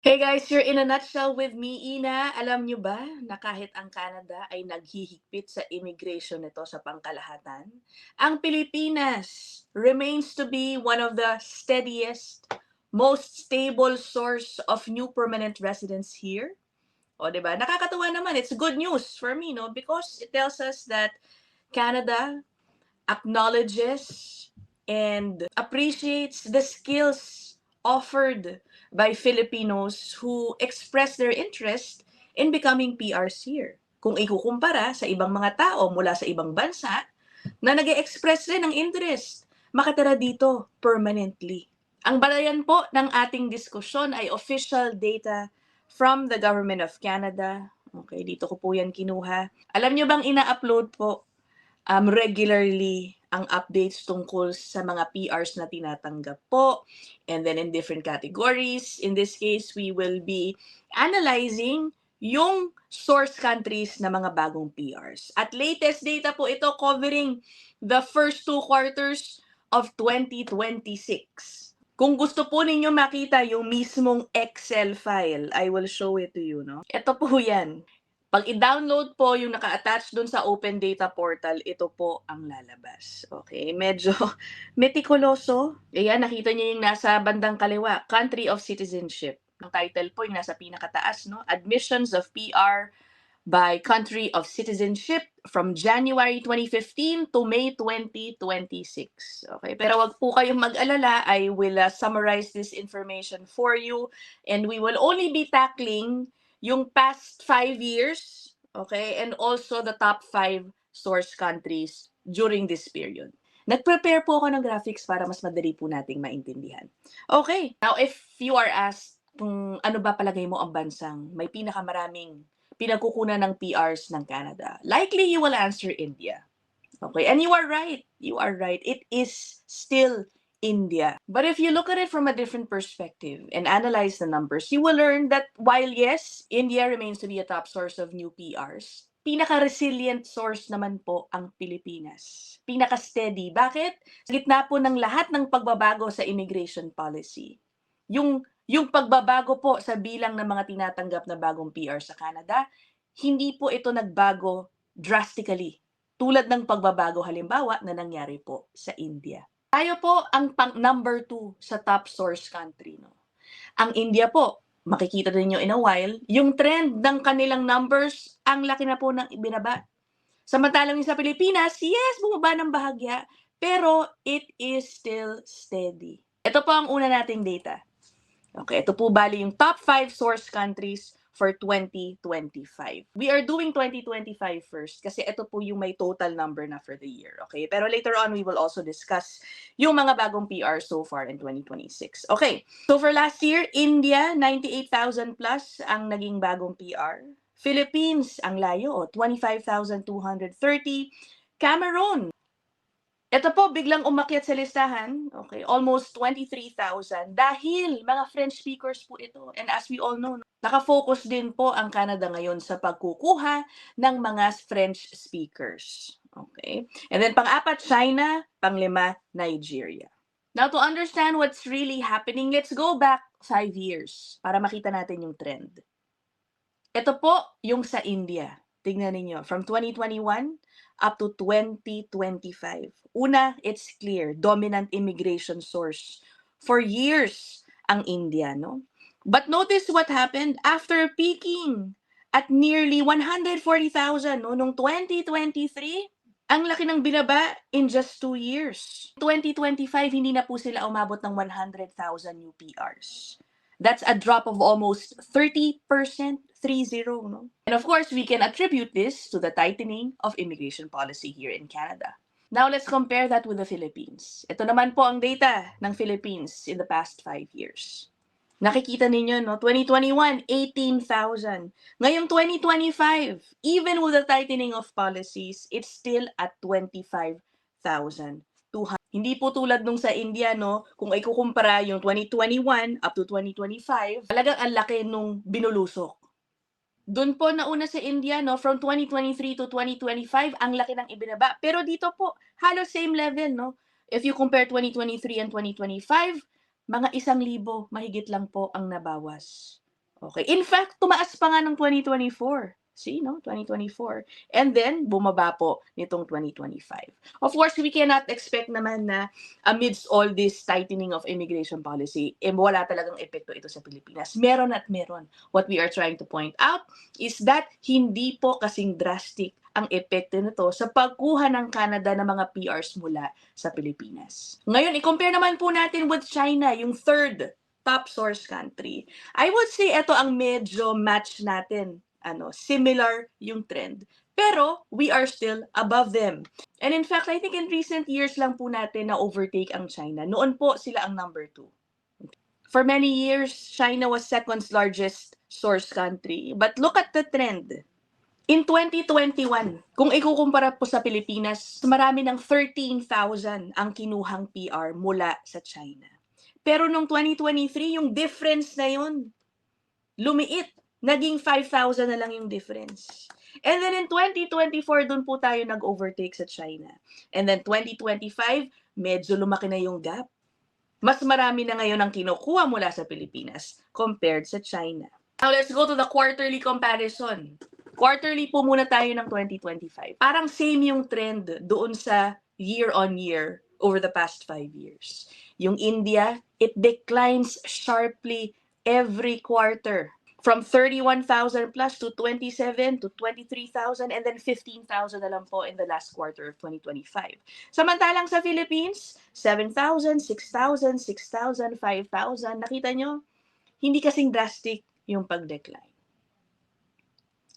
Hey guys, you're in a nutshell with me, Ina. Alam nyo ba na kahit ang Canada ay naghihigpit sa immigration nito sa pangkalahatan, ang Pilipinas remains to be one of the steadiest, most stable source of new permanent residents here. O, 'di ba? Nakakatuwa naman. It's good news for me, no? Because it tells us that Canada acknowledges and appreciates the skills offered by Filipinos who express their interest in becoming PRs here. Kung ikukumpara sa ibang mga tao mula sa ibang bansa na nag express rin ng interest makatira dito permanently. Ang balayan po ng ating diskusyon ay official data from the Government of Canada. Okay, dito ko po yan kinuha. Alam nyo bang ina-upload po regularly ang updates tungkol sa mga PRs na tinatanggap po. And then in different categories, in this case, we will be analyzing yung source countries na mga bagong PRs. At latest data po ito covering the first 2 quarters of 2026. Kung gusto po ninyo makita yung mismong Excel file, I will show it to you, no? Ito po yan. Pag i-download po yung naka-attach dun sa Open Data Portal, ito po ang lalabas. Okay, medyo meticuloso. Ayan, nakita niyo yung nasa bandang kaliwa, Country of Citizenship. Ang title po yung nasa pinakataas, no? Admissions of PR by Country of Citizenship from January 2015 to May 2026. Okay, pero wag po kayong mag-alala. I will summarize this information for you and we will only be tackling yung past 5 years, okay, and also the top 5 source countries during this period. Nag-prepare po ako ng graphics para mas madali po nating maintindihan. Okay, now if you are asked kung ano ba palagay mo ang bansang may pinakamaraming pinagkukunan ng PRs ng Canada, likely you will answer India. Okay, and you are right. You are right. It is still India. But if you look at it from a different perspective and analyze the numbers, you will learn that while yes, India remains to be a top source of new PRs, pinaka-resilient source naman po ang Pilipinas. Pinaka-steady. Bakit? Sa gitna po ng lahat ng pagbabago sa immigration policy, yung pagbabago po sa bilang ng mga tinatanggap na bagong PR sa Canada, hindi po ito nagbago drastically tulad ng pagbabago halimbawa na nangyari po sa India. Tayo po ang number 2 sa top source country. No? Ang India po, makikita ninyo in a while, yung trend ng kanilang numbers, ang laki na po ng ibinaba. Samantalang sa Pilipinas, yes, bumaba ng bahagya, pero it is still steady. Ito po ang una nating data. Okay, ito po bali yung top 5 source countries for 2025. We are doing 2025 first kasi ito po yung may total number na for the year. Okay, pero later on we will also discuss yung mga bagong PR so far in 2026. Okay, so for last year, India, 98,000 plus ang naging bagong PR. Philippines, ang layo, 25,230. Cameroon, ito po, biglang umakyat sa listahan, okay, almost 23,000 dahil mga French speakers po ito. And as we all know, nakafocus din po ang Canada ngayon sa pagkukuha ng mga French speakers. Okay? And then pang-apat, China, pang-lima, Nigeria. Now, to understand what's really happening, let's go back 5 years para makita natin yung trend. Ito po yung sa India. Tingnan ninyo, from 2021 up to 2025. Una, it's clear, dominant immigration source for years ang India, no? But notice what happened after peaking at nearly 140,000 no, noong 2023. Ang laki ng binaba in just 2 years. 2025, hindi na po sila umabot ng 100,000 new PRs. That's a drop of almost 30%, 30, no? And of course, we can attribute this to the tightening of immigration policy here in Canada. Now, let's compare that with the Philippines. Ito naman po ang data ng Philippines in the past 5 years. Nakikita ninyo, no? 2021, 18,000. Ngayong 2025, even with the tightening of policies, it's still at 25,200. Hindi po tulad nung sa India, no? Kung ikukumpara yung 2021 up to 2025, talagang ang laki nung binulusok. Doon po nauna sa India, no? From 2023 to 2025, ang laki ng ibinaba. Pero dito po, halos same level, no? If you compare 2023 and 2025, mga 1,000 mahigit lang po ang nabawas. Okay. In fact, tumaas pa nga ng 2024. See, no? 2024. And then, bumaba po nitong 2025. Of course, we cannot expect naman na amidst all this tightening of immigration policy, wala talagang epekto ito sa Pilipinas. Meron at meron. What we are trying to point out is that hindi po kasing drastic ang epekto nito sa pagkuha ng Canada ng mga PRs mula sa Pilipinas. Ngayon, i-compare naman po natin with China, yung third top source country. I would say ito ang medyo match natin. Similar yung trend. Pero we are still above them. And in fact, I think in recent years lang po natin na overtake ang China. Noon po sila ang number 2. For many years, China was second largest source country. But look at the trend. In 2021, kung ikukumpara po sa Pilipinas, marami ng 13,000 ang kinuhang PR mula sa China. Pero nung 2023, yung difference na yun, lumiit. Naging 5,000 na lang yung difference. And then in 2024, dun po tayo nag-overtake sa China. And then 2025, medyo lumaki na yung gap. Mas marami na ngayon ang kinukuha mula sa Pilipinas compared sa China. Now let's go to the quarterly comparison. Quarterly po muna tayo ng 2025. Parang same yung trend doon sa year-on-year over the past 5 years. Yung India, it declines sharply every quarter. From 31,000 plus to 27 to 23,000 and then 15,000 na lang po in the last quarter of 2025. Samantalang sa Philippines, 7,000, 6,000, 6,000, 5,000. Nakita nyo? Hindi kasing drastic yung pag-decline.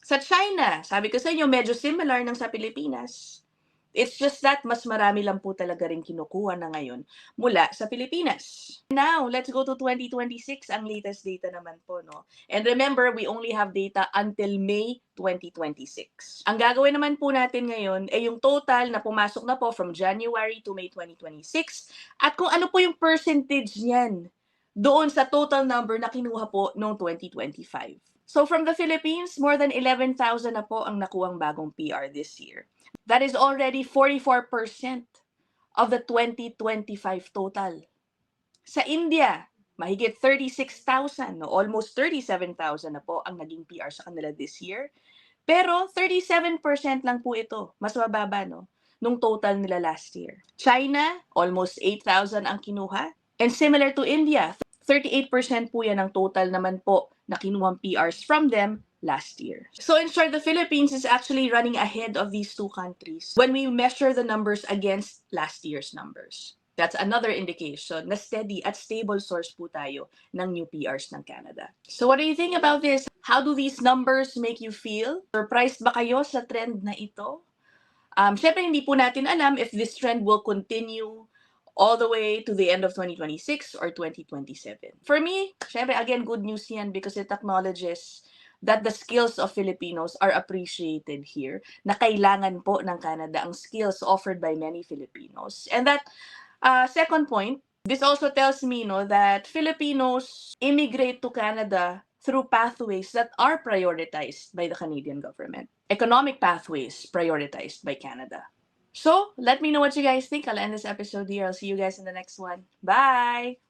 Sa China, sabi ko sa inyo, medyo similar ng sa Pilipinas. It's just that mas marami lang po talaga rin kinukuha na ngayon mula sa Pilipinas. Now, let's go to 2026, ang latest data naman po, no? And remember, we only have data until May 2026. Ang gagawin naman po natin ngayon ay yung total na pumasok na po from January to May 2026 at kung ano po yung percentage niyan doon sa total number na kinuha po noong 2025. So from the Philippines, more than 11,000 na po ang nakuhang bagong PR this year. That is already 44% of the 2025 total. Sa India, mahigit 36,000, no? Almost 37,000 na po ang naging PR sa kanila this year. Pero 37% lang po ito. Mas mababa, no? Nung total nila last year. China, almost 8,000 ang kinuha. And similar to India, 38% po yan ang total naman po na kinuhang PRs from them last year. So in short, the Philippines is actually running ahead of these two countries when we measure the numbers against last year's numbers. That's another indication na steady at stable source po tayo ng new PRs ng Canada. So what do you think about this? How do these numbers make you feel? Surprised ba kayo sa trend na ito? Syempre hindi po natin alam if this trend will continue all the way to the end of 2026 or 2027. For me, syempre again, good news yan because it acknowledges that the skills of Filipinos are appreciated here, na kailangan po ng Canada ang skills offered by many Filipinos. And that, second point, this also tells me that Filipinos immigrate to Canada through pathways that are prioritized by the Canadian government. Economic pathways prioritized by Canada. So, let me know what you guys think. I'll end this episode here. I'll see you guys in the next one. Bye!